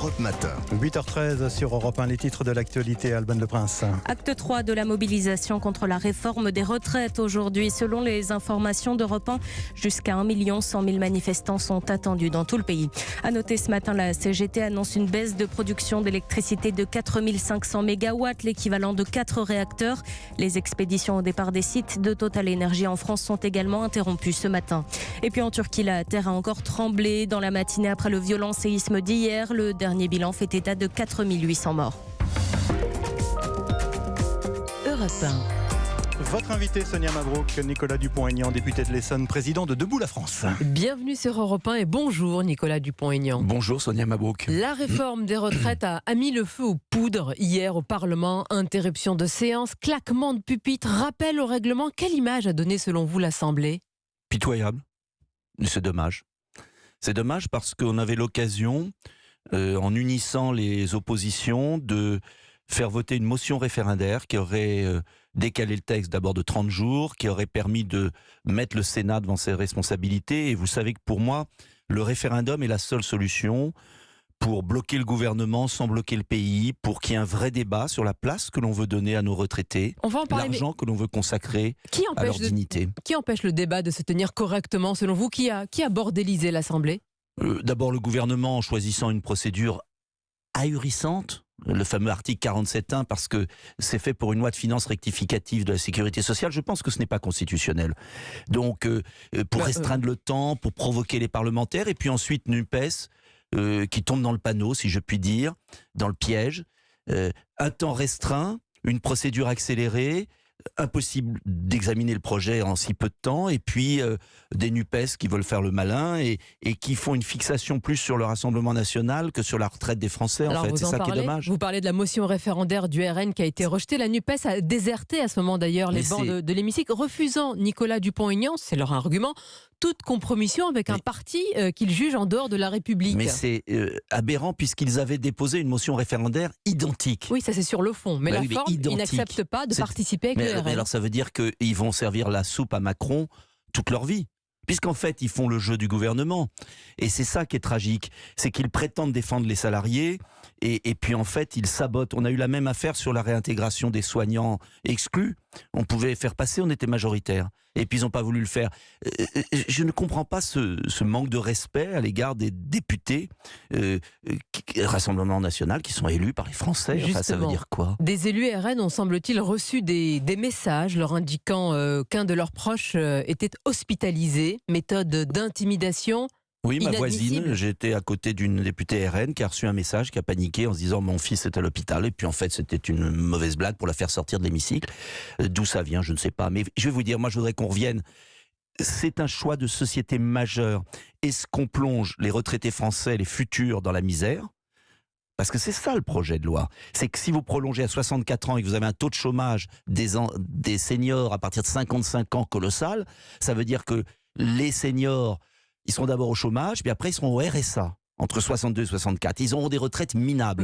Europe Matin. 8h13 sur Europe 1, les titres de l'actualité, Alban Le Prince. Acte 3 de la mobilisation contre la réforme des retraites aujourd'hui. Selon les informations d'Europe 1, jusqu'à 1 100 000 manifestants sont attendus dans tout le pays. À noter ce matin, la CGT annonce une baisse de production d'électricité de 4 500 mégawatts, l'équivalent de 4 réacteurs. Les expéditions au départ des sites de Total Energy en France sont également interrompues ce matin. Et puis en Turquie, la terre a encore tremblé dans la matinée après le violent séisme d'hier. Le dernier bilan fait état de 4 800 morts. Europe 1. Votre invité, Sonia Mabrouk, Nicolas Dupont-Aignan, député de l'Essonne, président de Debout la France. Bienvenue sur Europe 1 et bonjour Nicolas Dupont-Aignan. Bonjour Sonia Mabrouk. La réforme des retraites a mis le feu aux poudres hier au Parlement. Interruption de séance, claquement de pupitre, rappel au règlement. Quelle image a donné selon vous l'Assemblée ? Pitoyable. C'est dommage. C'est dommage parce qu'on avait l'occasion, en unissant les oppositions, de faire voter une motion référendaire qui aurait décalé le texte d'abord de 30 jours, qui aurait permis de mettre le Sénat devant ses responsabilités. Et vous savez que pour moi, le référendum est la seule solution pour bloquer le gouvernement sans bloquer le pays, pour qu'il y ait un vrai débat sur la place que l'on veut donner à nos retraités, on va en parler, l'argent que l'on veut consacrer à leur dignité. Qui empêche le débat de se tenir correctement selon vous ? Qui a bordélisé l'Assemblée ? D'abord le gouvernement en choisissant une procédure ahurissante, le fameux article 47.1, parce que c'est fait pour une loi de finances rectificative de la sécurité sociale. Je pense que ce n'est pas constitutionnel. Donc pour restreindre le temps, pour provoquer les parlementaires, et puis ensuite NUPES, qui tombe dans le panneau, si je puis dire, dans le piège. Un temps restreint, une procédure accélérée, impossible d'examiner le projet en si peu de temps, et puis des NUPES qui veulent faire le malin et qui font une fixation plus sur le Rassemblement national que sur la retraite des Français. Alors, en fait, c'est ça qui est dommage. Vous parlez de la motion référendaire du RN qui a été rejetée. La NUPES a déserté à ce moment d'ailleurs les bancs de l'hémicycle, refusant Nicolas Dupont-Aignan, c'est leur argument, toute compromission avec un parti qu'ils jugent en dehors de la République. Mais c'est aberrant puisqu'ils avaient déposé une motion référendaire identique. Oui, ça c'est sur le fond. Mais la forme, ils n'acceptent pas de participer avec le RN. Mais alors ça veut dire qu'ils vont servir la soupe à Macron toute leur vie. Puisqu'en fait, ils font le jeu du gouvernement. Et c'est ça qui est tragique. C'est qu'ils prétendent défendre les salariés et puis en fait, ils sabotent. On a eu la même affaire sur la réintégration des soignants exclus. On pouvait faire passer, on était majoritaire. Et puis ils n'ont pas voulu le faire. Je ne comprends pas ce manque de respect à l'égard des députés Rassemblement National qui sont élus par les Français. Justement, enfin, ça veut dire quoi ? Des élus RN ont, semble-t-il, reçu des messages leur indiquant qu'un de leurs proches était hospitalisé. Méthode d'intimidation. Oui, ma voisine, j'étais à côté d'une députée RN qui a reçu un message, qui a paniqué en se disant mon fils est à l'hôpital, et puis en fait c'était une mauvaise blague pour la faire sortir de l'hémicycle. D'où ça vient, je ne sais pas, mais je vais vous dire, moi je voudrais qu'on revienne. C'est un choix de société majeur. Est-ce qu'on plonge les retraités français, les futurs, dans la misère ? Parce que c'est ça le projet de loi. C'est que si vous prolongez à 64 ans et que vous avez un taux de chômage des seniors à partir de 55 ans colossal, ça veut dire que les seniors, ils seront d'abord au chômage, puis après ils seront au RSA, entre 62 et 64. Ils auront des retraites minables.